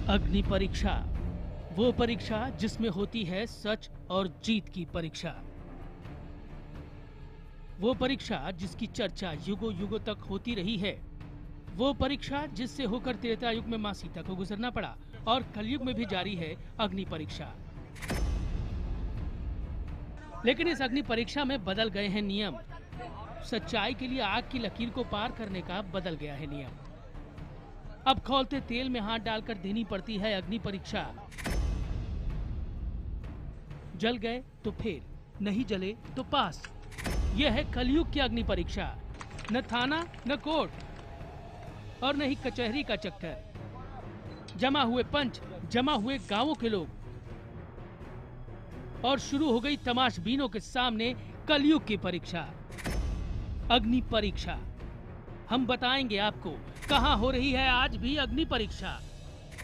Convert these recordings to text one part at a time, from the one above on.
अग्नि परीक्षा, वो परीक्षा जिसमें होती है सच और जीत की परीक्षा। वो परीक्षा जिसकी चर्चा युगों युगों तक होती रही है। वो परीक्षा जिससे होकर त्रेता युग में मां सीता को गुजरना पड़ा और कलयुग में भी जारी है अग्नि परीक्षा। लेकिन इस अग्नि परीक्षा में बदल गए हैं नियम। सच्चाई के लिए आग की लकीर को पार करने का बदल गया है नियम। अब खौलते तेल में हाथ डालकर देनी पड़ती है अग्नि परीक्षा। जल गए तो फेल, नहीं जले तो पास। यह है कलयुग की अग्नि परीक्षा। न थाना न कोर्ट और न ही कचहरी का चक्कर। जमा हुए पंच, जमा हुए गांवों के लोग और शुरू हो गई तमाशबीनों के सामने कलयुग की परीक्षा, अग्नि परीक्षा। हम बताएंगे आपको कहां हो रही है आज भी अग्नि परीक्षा।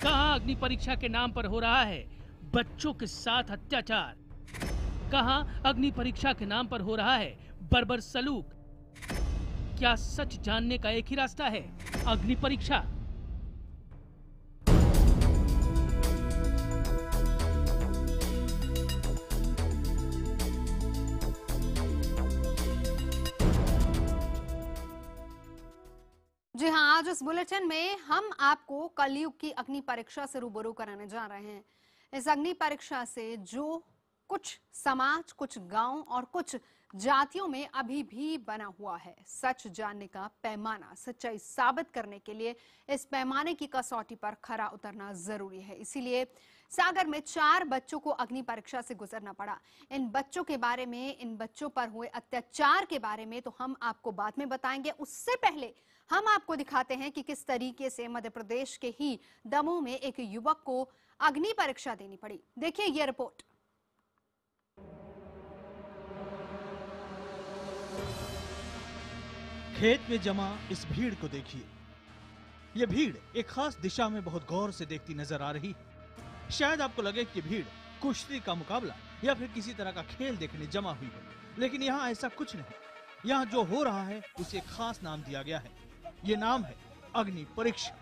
कहां अग्नि परीक्षा के नाम पर हो रहा है बच्चों के साथ अत्याचार। कहां अग्नि परीक्षा के नाम पर हो रहा है बर्बर सलूक। क्या सच जानने का एक ही रास्ता है, अग्नि परीक्षा। जी हाँ, आज इस बुलेटिन में हम आपको कलयुग की अग्नि परीक्षा से रूबरू कराने जा रहे हैं। इस अग्नि परीक्षा से जो कुछ समाज, कुछ गांव और कुछ जातियों में अभी भी बना हुआ है, सच जानने का पैमाना, सच्चाई साबित करने के लिए इस पैमाने की कसौटी पर खरा उतरना जरूरी है। इसीलिए सागर में 4 बच्चों को अग्नि परीक्षा से गुजरना पड़ा। इन बच्चों के बारे में, इन बच्चों पर हुए अत्याचार के बारे में तो हम आपको बाद में बताएंगे। उससे पहले हम आपको दिखाते हैं कि किस तरीके से मध्य प्रदेश के ही दमोह में एक युवक को अग्नि परीक्षा देनी पड़ी। देखिए ये रिपोर्ट। खेत में जमा इस भीड़ को देखिए। यह भीड़ एक खास दिशा में बहुत गौर से देखती नजर आ रही है। शायद आपको लगे कि भीड़ कुश्ती का मुकाबला या फिर किसी तरह का खेल देखने जमा हुई है, लेकिन यहाँ ऐसा कुछ नहीं। यहाँ जो हो रहा है उसे एक खास नाम दिया गया है। ये नाम है अग्नि परीक्षा।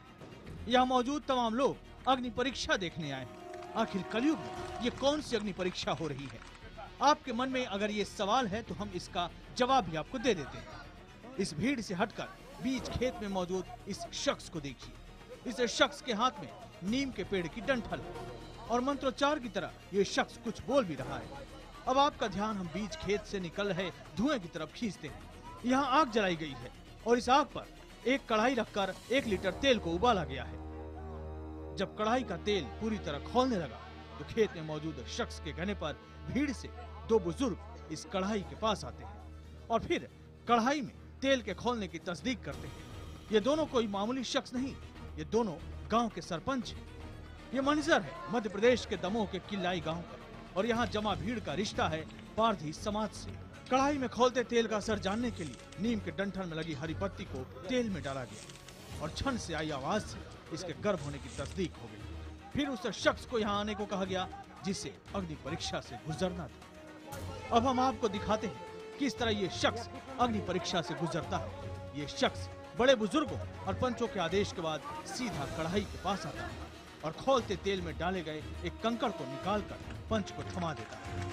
यहाँ मौजूद तमाम लोग अग्नि परीक्षा देखने आए हैं। आखिर कलयुग में ये कौन सी अग्नि परीक्षा हो रही है? आपके मन में अगर ये सवाल है तो हम इसका जवाब भी आपको दे देते हैं। इस भीड़ से हटकर बीच खेत में मौजूद इस शख्स को देखिए। इस शख्स के हाथ में नीम के पेड़ की डंठल और मंत्रोच्चार की तरह ये शख्स कुछ बोल भी रहा है। अब आपका ध्यान हम बीच खेत से निकल रहे धुएं की तरफ खींचते हैं। यहाँ आग जलाई गई है और इस आग पर एक कढ़ाई रखकर 1 लीटर तेल को उबाला गया है। जब कढ़ाई का तेल पूरी तरह खौलने लगा तो खेत में मौजूद शख्स के कहने पर भीड़ से 2 बुजुर्ग इस कढ़ाई के पास आते हैं और फिर कढ़ाई में तेल के खौलने की तस्दीक करते हैं। ये दोनों कोई मामूली शख्स नहीं, ये दोनों गांव के सरपंच हैं। ये मंजर है मध्य प्रदेश के दमोह के किल्लाई गांव का और यहाँ जमा भीड़ का रिश्ता है पारधी समाज से। कढ़ाई में खौलते तेल का असर जानने के लिए नीम के डंठल में लगी हरी पत्ती को तेल में डाला गया और क्षण से आई आवाज से इसके गर्भ होने की तस्दीक हो गई। फिर उस शख्स को यहाँ आने को कहा गया जिसे अग्नि परीक्षा से गुजरना था। अब हम आपको दिखाते हैं किस तरह ये शख्स अग्नि परीक्षा से गुजरता है। ये शख्स बड़े बुजुर्गों और पंचों के आदेश के बाद सीधा कढ़ाई के पास आता है और खौलते तेल में डाले गए एक कंकड़ को निकालकर पंच को थमा देता है।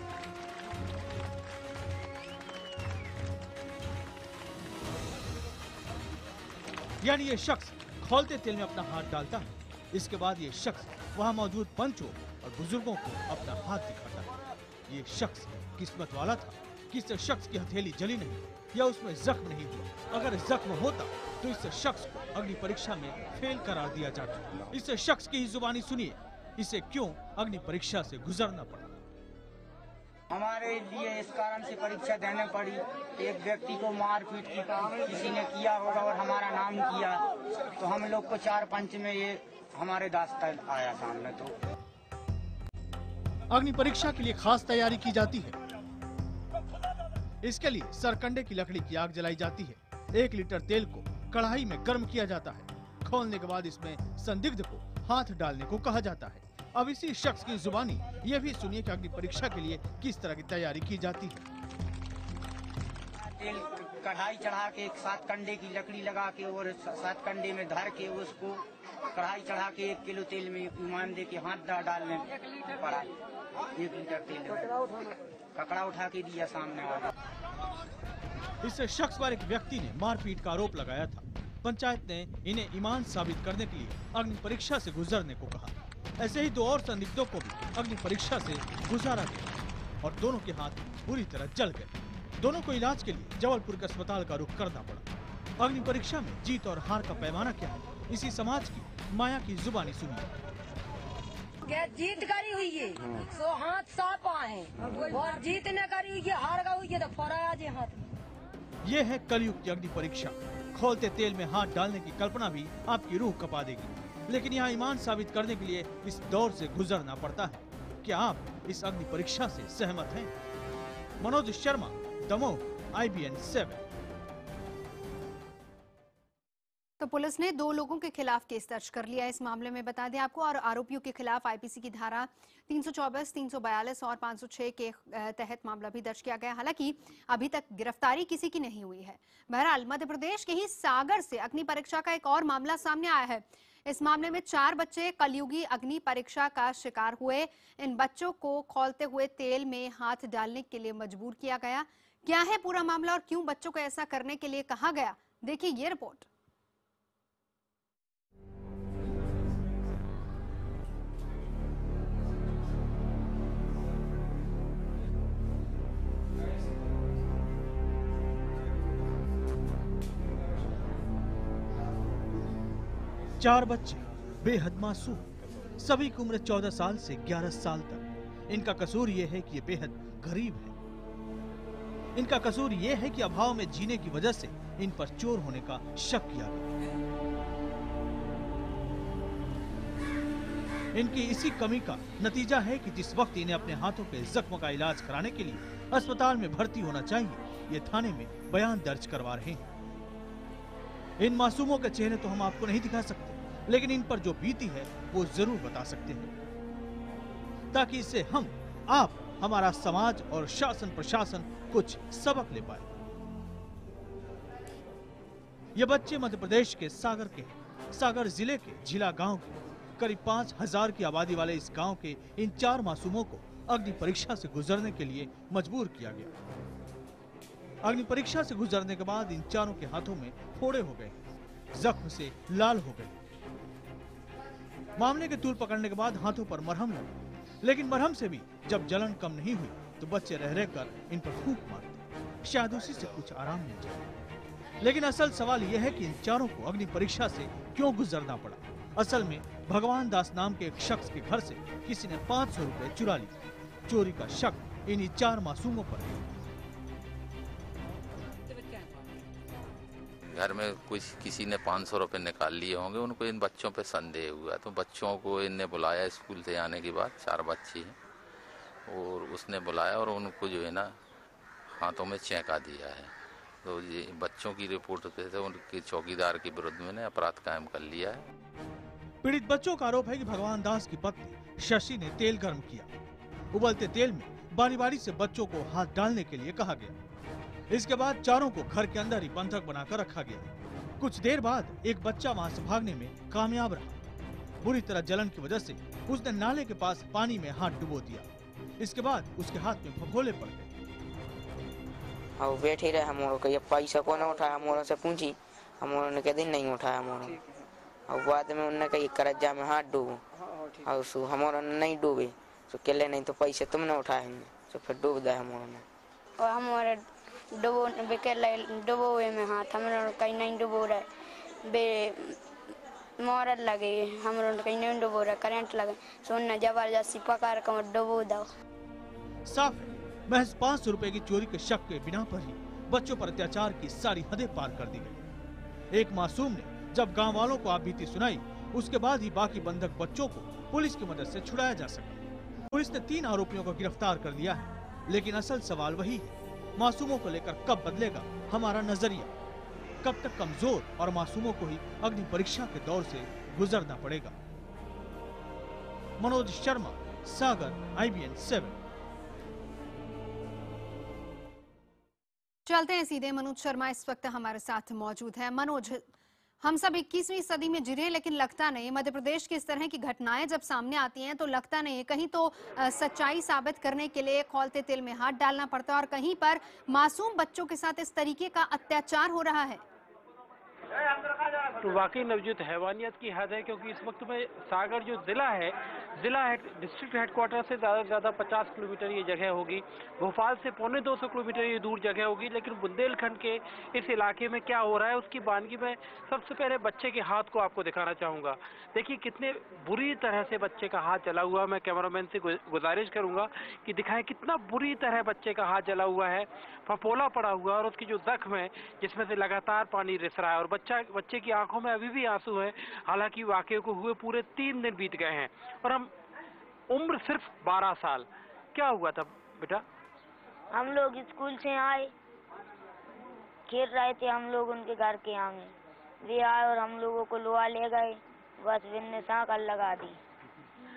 यानी ये शख्स खौलते तेल में अपना हाथ डालता है। इसके बाद ये शख्स वहां मौजूद पंचों और बुजुर्गों को अपना हाथ दिखाता है। ये शख्स किस्मत वाला था कि इस शख्स की हथेली जली नहीं या उसमें जख्म नहीं हुआ। अगर जख्म होता तो इस शख्स को अग्नि परीक्षा में फेल करार दिया जाता। इस शख्स की ही जुबानी सुनिए, इसे क्यों अग्नि परीक्षा से गुजरना पड़ा। हमारे लिए इस कारण से परीक्षा देने पड़ी। एक व्यक्ति को मारपीट किसी ने किया होगा और हमारा नाम किया तो हम लोग को 4 पंच में ये हमारे दास्तान आया सामने। तो अग्नि परीक्षा के लिए खास तैयारी की जाती है। इसके लिए सरकंडे की लकड़ी की आग जलाई जाती है। 1 लीटर तेल को कढ़ाई में गर्म किया जाता है। खोलने के बाद इसमें संदिग्ध को हाथ डालने को कहा जाता है। अब इसी शख्स की जुबानी ये भी सुनिए कि अग्नि परीक्षा के लिए किस तरह की तैयारी की जाती है। तेल कढ़ाई चढ़ा के 7 कंडे की लकड़ी लगा के और 7 कंडे में धर के उसको कढ़ाई चढ़ा के 1 किलो तेल में ईमान दे के हाथ डालने पड़ा। 1 लीटर तेल ककड़ा उठा के दिया सामने वाले। इस शख्स पर एक व्यक्ति ने मारपीट का आरोप लगाया था। पंचायत ने इन्हें ईमान साबित करने के लिए अग्नि परीक्षा से गुजरने को कहा। ऐसे ही 2 और संदिग्धों को भी अग्नि परीक्षा से गुजारा गया और दोनों के हाथ पूरी तरह जल गए। दोनों को इलाज के लिए जबलपुर के अस्पताल का रुख करना पड़ा। अग्नि परीक्षा में जीत और हार का पैमाना क्या है, इसी समाज की माया की जुबानी सुनिए। जीत करी हुई है तो हाथ साफ आए और जीत न करी हुई है, हार गई है तो फराज है हाथ। ये है कलयुग की अग्नि परीक्षा। खोलते तेल में हाथ डालने की कल्पना भी आपकी रूह कपा देगी, लेकिन यहाँ ईमान साबित करने के लिए इस दौर से गुजरना पड़ता है। क्या आप इस अग्नि परीक्षा से सहमत हैं? मनोज शर्मा, दमोह, IBN 7। तो पुलिस ने 2 लोगों के खिलाफ केस दर्ज कर लिया इस मामले में, बता दें आपको, और आरोपियों के खिलाफ IPC की धारा 324, 342 और 506 के तहत मामला भी दर्ज किया गया। हालांकि अभी तक गिरफ्तारी किसी की नहीं हुई है। बहरहाल मध्य प्रदेश के ही सागर से अग्नि परीक्षा का एक और मामला सामने आया है। इस मामले में 4 बच्चे कलयुगी अग्नि परीक्षा का शिकार हुए। इन बच्चों को खौलते हुए तेल में हाथ डालने के लिए मजबूर किया गया। क्या है पूरा मामला और क्यों बच्चों को ऐसा करने के लिए कहा गया, देखिए ये रिपोर्ट। चार बच्चे बेहद मासूम, सभी की उम्र 14 साल से 11 साल तक। इनका कसूर ये है कि ये बेहद गरीब है। इनका कसूर ये है कि अभाव में जीने की वजह से इन पर चोर होने का शक किया गया। इनकी इसी कमी का नतीजा है कि जिस वक्त इन्हें अपने हाथों के जख्म का इलाज कराने के लिए अस्पताल में भर्ती होना चाहिए, ये थाने में बयान दर्ज करवा रहे हैं। इन मासूमों के चेहरे तो हम आपको नहीं दिखा सकते, लेकिन इन पर जो बीती है वो जरूर बता सकते हैं, ताकि इससे हम, आप, हमारा समाज और शासन प्रशासन कुछ सबक ले पाए। ये बच्चे मध्य प्रदेश के सागर के हैं। सागर जिले के झिला गांव के करीब 5000 की आबादी वाले इस गांव के इन 4 मासूमों को अग्नि परीक्षा से गुजरने के लिए मजबूर किया गया। अग्नि परीक्षा से गुजरने के बाद इन चारों के हाथों में फोड़े हो गए, जख्म से लाल हो गए। मामले के तूल पकड़ने के बाद हाथों पर मरहम लगा, लेकिन मरहम से भी जब जलन कम नहीं हुई तो बच्चे रह रहकर इन पर फूंक मारते, शायद उसी से कुछ आराम मिल जाए। लेकिन असल सवाल यह है कि इन चारों को अग्नि परीक्षा से क्यों गुजरना पड़ा। असल में भगवान दास नाम के एक शख्स के घर से किसी ने 500 रुपए चुरा लिए। चोरी का शक इन्हीं 4 मासूमों पर है। घर में कुछ किसी ने 500 रुपए निकाल लिए होंगे, उनको इन बच्चों पे संदेह हुआ तो बच्चों को इनने बुलाया। स्कूल से आने के बाद 4 बच्चे हैं और उसने बुलाया और उनको जो है ना हाथों में चेका दिया है। तो ये बच्चों की रिपोर्ट पे उनके चौकीदार के विरुद्ध में अपराध कायम कर लिया है। पीड़ित बच्चों का आरोप है कि भगवान दास की पत्नी शशि ने तेल गर्म किया। उबलते तेल में बारी बारी से बच्चों को हाथ डालने के लिए कहा गया। इसके बाद चारों को घर के अंदर ही बंधक बनाकर रखा गया। कुछ देर बाद एक बच्चा वहां से भागने में कामयाब रहा। बुरी तरह जलन की वजह से उसने नाले के पास पानी में हाथ डुबो दिया। इसके बाद उसके हाथ में फफोले पड़ गए। और बैठे रहे, हम ये पैसा को न उठाया, हम से पूछी, हम ने कह दिन नहीं उठाया। हम और बाद में उन्होंने कही करजा में हाथ डूबो और हमारा नहीं डूबे तो केले नहीं तो पैसे तुमने उठाए तो फिर डूब गए हमारे। और हमारे डुबो में हाथ हम कहीं नहीं डुबो रहे, बे मोरल लगे हम कहीं नहीं डुबो रहे, करंट लगे सुनने जबरदस्ती पकड़ कर डुबो दो। साफ है, महज 500 रुपए की चोरी के शक के बिना पर ही बच्चों पर अत्याचार की सारी हदें पार कर दी गई। एक मासूम ने जब गांव वालों को आप बीती सुनाई, उसके बाद ही बाकी बंधक बच्चों को पुलिस की मदद से छुड़ाया जा सका। पुलिस ने 3 आरोपियों को गिरफ्तार कर लिया है, लेकिन असल सवाल वही है, मासूमों को लेकर कब बदलेगा हमारा नजरिया। कब तक कमजोर और मासूमों को ही अग्नि परीक्षा के दौर से गुजरना पड़ेगा। मनोज शर्मा, सागर, IBN 7। चलते हैं सीधे, मनोज शर्मा इस वक्त हमारे साथ मौजूद है। मनोज, हम सब 21वीं सदी में जी रहे हैं, लेकिन लगता नहीं, मध्य प्रदेश की इस तरह की घटनाएं जब सामने आती हैं तो लगता नहीं है, कहीं तो सच्चाई साबित करने के लिए खौलते तेल में हाथ डालना पड़ता है और कहीं पर मासूम बच्चों के साथ इस तरीके का अत्याचार हो रहा है। तो वाकई नवजीत हैवानियत की हद है, क्योंकि इस वक्त में सागर जो जिला डिस्ट्रिक्ट हेडक्वार्टर से ज़्यादा से ज़्यादा 50 किलोमीटर ये जगह होगी, भोपाल से 250 किलोमीटर ये दूर जगह होगी। लेकिन बुंदेलखंड के इस इलाके में क्या हो रहा है उसकी बानगी में सबसे पहले बच्चे के हाथ को आपको दिखाना चाहूँगा। देखिए कितने बुरी तरह से बच्चे का हाथ जला हुआ है। मैं कैमरामैन से गुजारिश करूँगा कि दिखाएं कितना बुरी तरह बच्चे का हाथ जला हुआ है, फपोला पड़ा हुआ है और उसकी जो जख्म है जिसमें से लगातार पानी रिस रहा है और बच्चे की आंखों में अभी भी आंसू हैं। हालांकि वाकये को हुए पूरे 3 दिन बीत गए हैं और हम उम्र सिर्फ 12 साल। क्या हुआ था बेटा? हम लोग स्कूल से आए, खेल रहे थे हम लोग उनके घर के आगे, वे आए और हम लोगों को लुआ ले गए, बस ने साँकल लगा दी।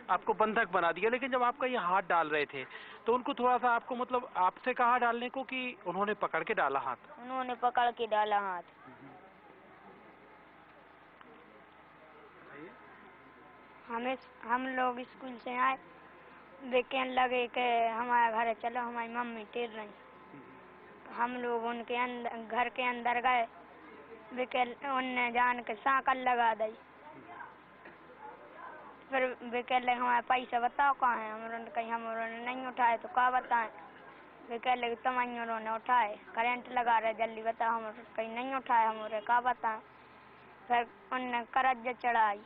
आपको बंधक बना दिया। लेकिन जब आपका ये हाथ डाल रहे थे तो उनको थोड़ा सा आपको मतलब आपसे कहा डालने को कि उन्होंने पकड़ के डाला हाथ? उन्होंने पकड़ के डाला हाथ। हम लोग स्कूल से आए, वे कहने लगे कि हमारे घर चलो, हमारी मम्मी टेर रही। हम लोग उनके घर के अंदर गए, वे उनने जान के साँकल लगा दी। फिर वे कह लगे हमारे पैसा बताओ कहाँ है। हम कहीं हमने नहीं उठाए तो क्या बताएं। वे कह लगे तुम उन्होंने उठाए, करंट लगा रहे, जल्दी बताओ। हम कहीं नहीं उठाए, हमारे क्या बताएं। फिर उनने करज्जा चढ़ाई,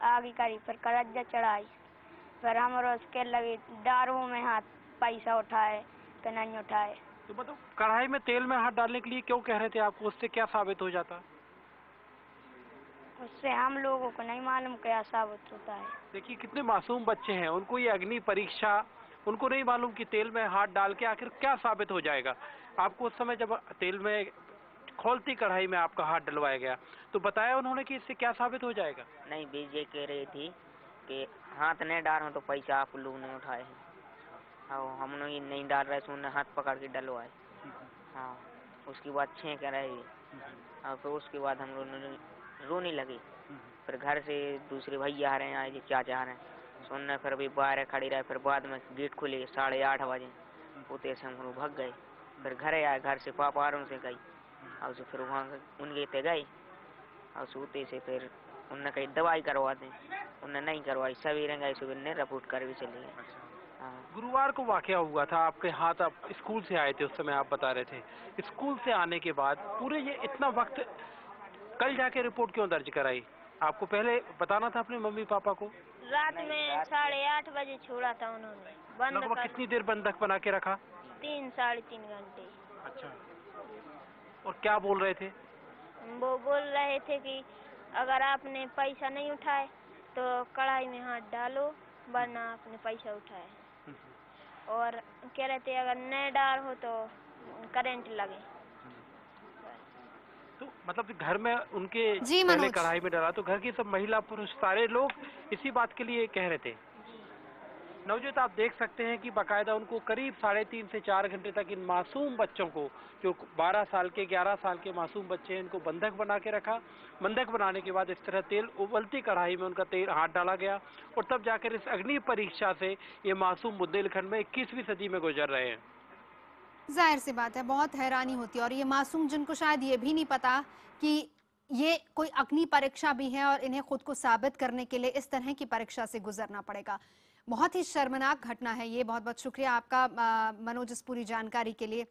आगे करी, फिर करज्जा चढ़ाई। फिर हम कह लगे दारू में हाथ पैसा उठाए तो नहीं उठाए। तो मतलब कढ़ाई में तेल में हाथ डालने के लिए क्यों कह रहे थे आपको? उससे क्या साबित हो जाता? उससे हम लोगों को नहीं मालूम क्या साबित होता है। देखिए कितने मासूम बच्चे हैं, उनको ये अग्नि परीक्षा, उनको नहीं मालूम कि तेल में हाथ डाल के आखिर क्या साबित हो जाएगा। आपको उस समय जब तेल में खौलती कढ़ाई में आपका हाथ डलवाया गया तो बताया उन्होंने कि इससे क्या साबित हो जाएगा? नहीं, बीजे कह रही थी कि हाथ नहीं डाल तो पैसा आप लोग ने उठाए हैं। हाँ, हम लोग नहीं डाल रहे तो उन्हें हाथ पकड़ के डलवाए। हाँ, उसके बाद छेंक रहे और फिर उसके बाद हम लोग रोने लगे। फिर घर से दूसरे भैया आ रहे हैं, आए चाचा आ रहे हैं, सुनने फिर भी बाहर खड़ी रहे। फिर बाद में गेट खुले 8:30 बजे, उतने से हम लोग भाग गए। फिर घर आए, घर से पापा से गई और फिर वहाँ उनके पे गए और सूते से फिर उनने कहीं दवाई करवा दें, उनने नहीं करवाई। सवेरे गए, सुबह ने रिपोर्ट कर भी चले गए। हाँ, गुरुवार को वाकया हुआ था, आपके हाथ आप स्कूल से आए थे, उस समय आप बता रहे थे। स्कूल से आने के बाद पूरे ये इतना वक्त कल जाके रिपोर्ट क्यों दर्ज कराई? आपको पहले बताना था अपने मम्मी पापा को? रात में 8:30 बजे छोड़ा था उन्होंने। लगभग कितनी देर बंधक बना के रखा? 3 साढ़े 3 घंटे। अच्छा, और क्या बोल रहे थे? वो बोल रहे थे कि अगर आपने पैसा नहीं उठाए तो कढ़ाई में हाथ डालो, वरना आपने पैसा उठाए। और कह रहे थे अगर नहीं डाल हो तो करंट लगे। तो मतलब घर में उनके जी पहले मनोज, कढ़ाई में डाला तो घर की सब महिला पुरुष सारे लोग इसी बात के लिए कह रहे थे। नवजीत, आप देख सकते हैं कि बाकायदा उनको करीब 3.5 से 4 घंटे तक इन मासूम बच्चों को, जो 12 साल के 11 साल के मासूम बच्चे हैं, इनको बंधक बना के रखा। बंधक बनाने के बाद इस तरह तेल उबलती कढ़ाई में उनका तेल हाथ डाला गया और तब जाकर इस अग्नि परीक्षा से ये मासूम बुंदेलखंड में 21वीं सदी में गुजर रहे हैं। जाहिर सी बात है, बहुत हैरानी होती है और ये मासूम जिनको शायद ये भी नहीं पता कि ये कोई अग्नि परीक्षा भी है और इन्हें खुद को साबित करने के लिए इस तरह की परीक्षा से गुजरना पड़ेगा। बहुत ही शर्मनाक घटना है ये। बहुत बहुत शुक्रिया आपका मनोज इस पूरी जानकारी के लिए।